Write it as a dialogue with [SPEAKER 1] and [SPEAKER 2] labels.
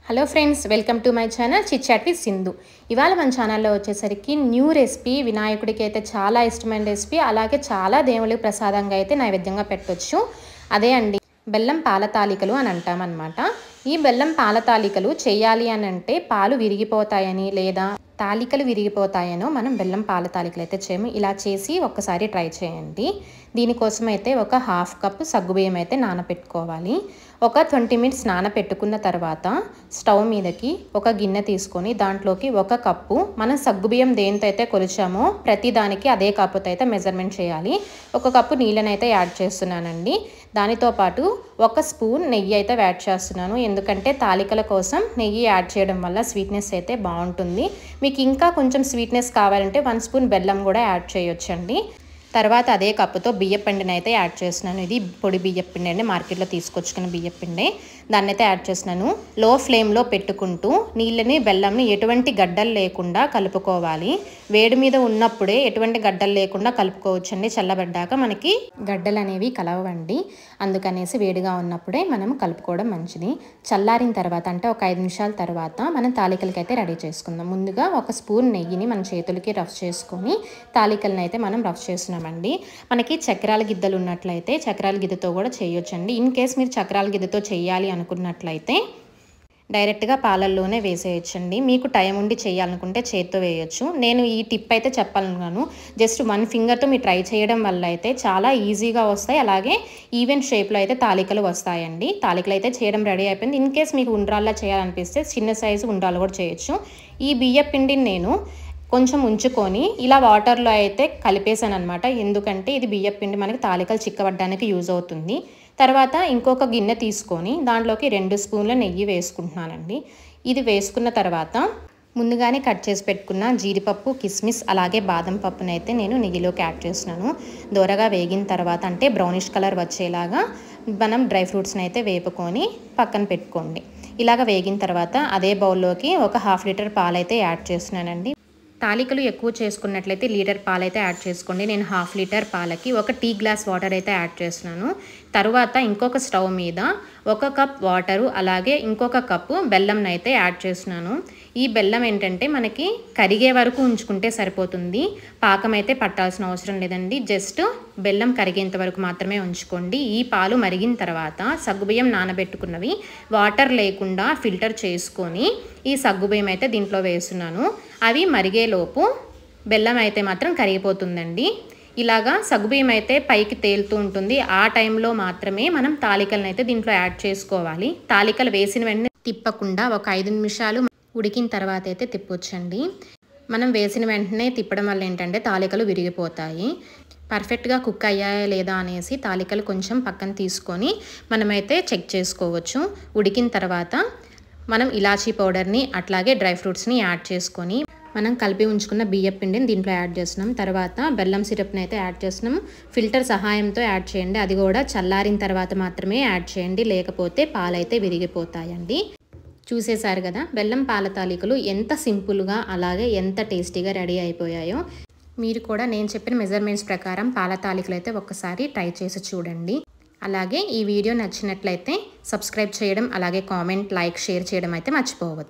[SPEAKER 1] Hello friends, welcome to my channel chit chat with Sindhu. ఇవాళ మన ఛానల్లో వచ్చేసరికి న్యూ రెసిపీ, వినాయకుడికి అయితే చాలా ఇష్టమైన రెసిపీ, అలాగే చాలా దేవుళ్ళకి ప్రసాదంగా అయితే నైవేద్యంగా పెట్టవచ్చు. అదే అండి బెల్లం పాల తాలికలు అని అంటామన్నమాట. ఈ బెల్లం పాల తాలికలు చేయాలి అని అంటే పాలు విరిగిపోతాయని లేదా తాలికలు విరిగిపోతాయనో మనం బెల్లం పాల తాలికలు అయితే చేయము. ఇలా చేసి ఒక్కసారి ట్రై చేయండి. దీనికోసం అయితే ఒక హాఫ్ కప్ సగ్గుబియ్యం అయితే నానపెట్టుకోవాలి. ఒక 20 మినిట్స్ నానపెట్టుకున్న తర్వాత స్టవ్ మీదకి ఒక గిన్నె తీసుకొని దాంట్లోకి ఒక కప్పు మనం సగ్గుబియ్యం దేంతో అయితే కొలిచామో ప్రతి దానికి అదే కప్పుతో అయితే మెజర్మెంట్ చేయాలి. ఒక కప్పు నీళ్ళని అయితే యాడ్ చేస్తున్నానండి. దానితో పాటు ఒక స్పూన్ నెయ్యి అయితే యాడ్ చేస్తున్నాను. ఎందుకంటే తాలికల కోసం నెయ్యి యాడ్ చేయడం వల్ల స్వీట్నెస్ అయితే బాగుంటుంది. మీకు ఇంకా కొంచెం స్వీట్నెస్ కావాలంటే 1 స్పూన్ బెల్లం కూడా యాడ్ చేయొచ్చండి. తర్వాత అదే కప్పుతో బియ్యపిండిని అయితే యాడ్ చేస్తున్నాను. ఇది పొడి బియ్యపిండి అండి, మార్కెట్లో తీసుకొచ్చుకున్న బియ్యపిండి. దాన్ని అయితే యాడ్ చేస్తున్నాను. లో ఫ్లేమ్లో పెట్టుకుంటూ నీళ్ళని బెల్లంని ఎటువంటి గడ్డలు లేకుండా కలుపుకోవాలి. వేడి మీద ఉన్నప్పుడే ఎటువంటి గడ్డలు లేకుండా కలుపుకోవచ్చండి. చల్లబడ్డాక మనకి గడ్డలు అనేవి కలవండి. అందుకనేసి వేడిగా ఉన్నప్పుడే మనం కలుపుకోవడం మంచిది. చల్లారిన తర్వాత అంటే ఒక 5 నిమిషాల తర్వాత మనం తాలికలకి అయితే రెడీ చేసుకుందాం. ముందుగా ఒక స్పూన్ నెయ్యిని మన చేతులకి రఫ్ చేసుకొని తాలికలను అయితే మనం రఫ్ చేస్తున్నాం. మనకి చక్రాల గిద్దలు ఉన్నట్లయితే చక్రాల గిద్దతో కూడా చేయొచ్చండి. ఇన్ కేస్ మీరు చక్రాల గిద్దతో చేయాలి అనుకున్నట్లయితే డైరెక్ట్గా పాలల్లోనే వేసేయచ్చండి. మీకు టైం ఉండి చేయాలనుకుంటే చేత్తో వేయచ్చు. నేను ఈ టిప్ అయితే చెప్పాలనుకున్నాను. జస్ట్ 1 ఫింగర్తో మీరు ట్రై చేయడం వల్ల అయితే చాలా ఈజీగా వస్తాయి. అలాగే ఈవెన్ షేప్లో అయితే తాలికలు వస్తాయండి. తాలికలు అయితే చేయడం రెడీ అయిపోయింది. ఇన్ కేస్ మీకు ఉండ్రాల్లా చేయాలనిపిస్తే చిన్న సైజు ఉండ్రాలు కూడా చేయొచ్చు. ఈ బియ్య పిండిని నేను కొంచెం ఉంచుకొని ఇలా వాటర్లో అయితే కలిపేసాను అనమాట. ఎందుకంటే ఇది బియ్యపిండి మనకి తాలికలు చిక్కబడడానికి యూజ్ అవుతుంది. తర్వాత ఇంకొక గిన్నె తీసుకొని దాంట్లోకి 2 స్పూన్ల నెయ్యి వేసుకుంటున్నానండి. ఇది వేసుకున్న తర్వాత ముందుగానే కట్ చేసి పెట్టుకున్న జీడిపప్పు, కిస్మిస్ అలాగే బాదం పప్పును అయితే నేను నెయ్యిలోకి యాడ్ చేస్తున్నాను. దోరగా వేగిన తర్వాత అంటే బ్రౌనిష్ కలర్ వచ్చేలాగా మనం డ్రై ఫ్రూట్స్ని అయితే వేపుకొని పక్కన పెట్టుకోండి. ఇలాగ వేగిన తర్వాత అదే బౌల్లోకి ఒక 1/2 లీటర్ పాలైతే యాడ్ చేస్తున్నానండి. తాలికలు ఎక్కువ చేసుకున్నట్లయితే లీటర్ పాలైతే యాడ్ చేసుకోండి. నేను 1/2 లీటర్ పాలకి ఒక టీ గ్లాస్ వాటర్ అయితే యాడ్ చేస్తున్నాను. తర్వాత ఇంకొక స్టవ్ మీద 1 కప్ వాటరు అలాగే ఇంకొక కప్పు బెల్లంని అయితే యాడ్ చేస్తున్నాను. ఈ బెల్లం ఏంటంటే మనకి కరిగే వరకు ఉంచుకుంటే సరిపోతుంది. పాకం అయితే పట్టాల్సిన అవసరం లేదండి. జస్ట్ బెల్లం కరిగేంత వరకు మాత్రమే ఉంచుకోండి. ఈ పాలు మరిగిన తర్వాత సగ్గుబియ్యం నానబెట్టుకున్నవి వాటర్ లేకుండా ఫిల్టర్ చేసుకొని ఈ సగ్గుబియ్యం అయితే దీంట్లో వేస్తున్నాను. అవి మరిగేలోపు బెల్లం అయితే మాత్రం కరిగిపోతుందండి. ఇలాగా సగ్గుబియ్యం అయితే పైకి తేలుతూ ఉంటుంది. ఆ టైంలో మాత్రమే మనం తాలికలను అయితే దీంట్లో యాడ్ చేసుకోవాలి. తాలికలు వేసిన వెంటనే తిప్పకుండా ఒక 5 నిమిషాలు ఉడికిన తర్వాత అయితే తిప్పొచ్చండి. మనం వేసిన వెంటనే తిప్పడం వల్ల ఏంటంటే తాలికలు విరిగిపోతాయి. పర్ఫెక్ట్గా కుక్ అయ్యాయా లేదా అనేసి తాలికలు కొంచెం పక్కన తీసుకొని మనమైతే చెక్ చేసుకోవచ్చు. ఉడికిన తర్వాత మనం ఇలాచీ పౌడర్ని అట్లాగే డ్రై ఫ్రూట్స్ని యాడ్ చేసుకొని మనం కలిపి ఉంచుకున్న బియ్య పిండిని దీంట్లో యాడ్ చేస్తున్నాం. తర్వాత బెల్లం సిరప్ని అయితే యాడ్ చేస్తున్నాం. ఫిల్టర్ సహాయంతో యాడ్ చేయండి. అది కూడా చల్లారిన తర్వాత మాత్రమే యాడ్ చేయండి, లేకపోతే పాలైతే విరిగిపోతాయండి. చూసేశారు కదా బెల్లం పాల తాలికలు ఎంత సింపుల్గా అలాగే ఎంత టేస్టీగా రెడీ అయిపోయాయో. మీరు కూడా నేను చెప్పిన మెజర్మెంట్స్ ప్రకారం పాల తాలికలు అయితే ఒక్కసారి ట్రై చేసి చూడండి. అలాగే ఈ వీడియో నచ్చినట్లయితే సబ్స్క్రైబ్ చేయడం అలాగే కామెంట్, లైక్, షేర్ చేయడం అయితే మర్చిపోవద్దు.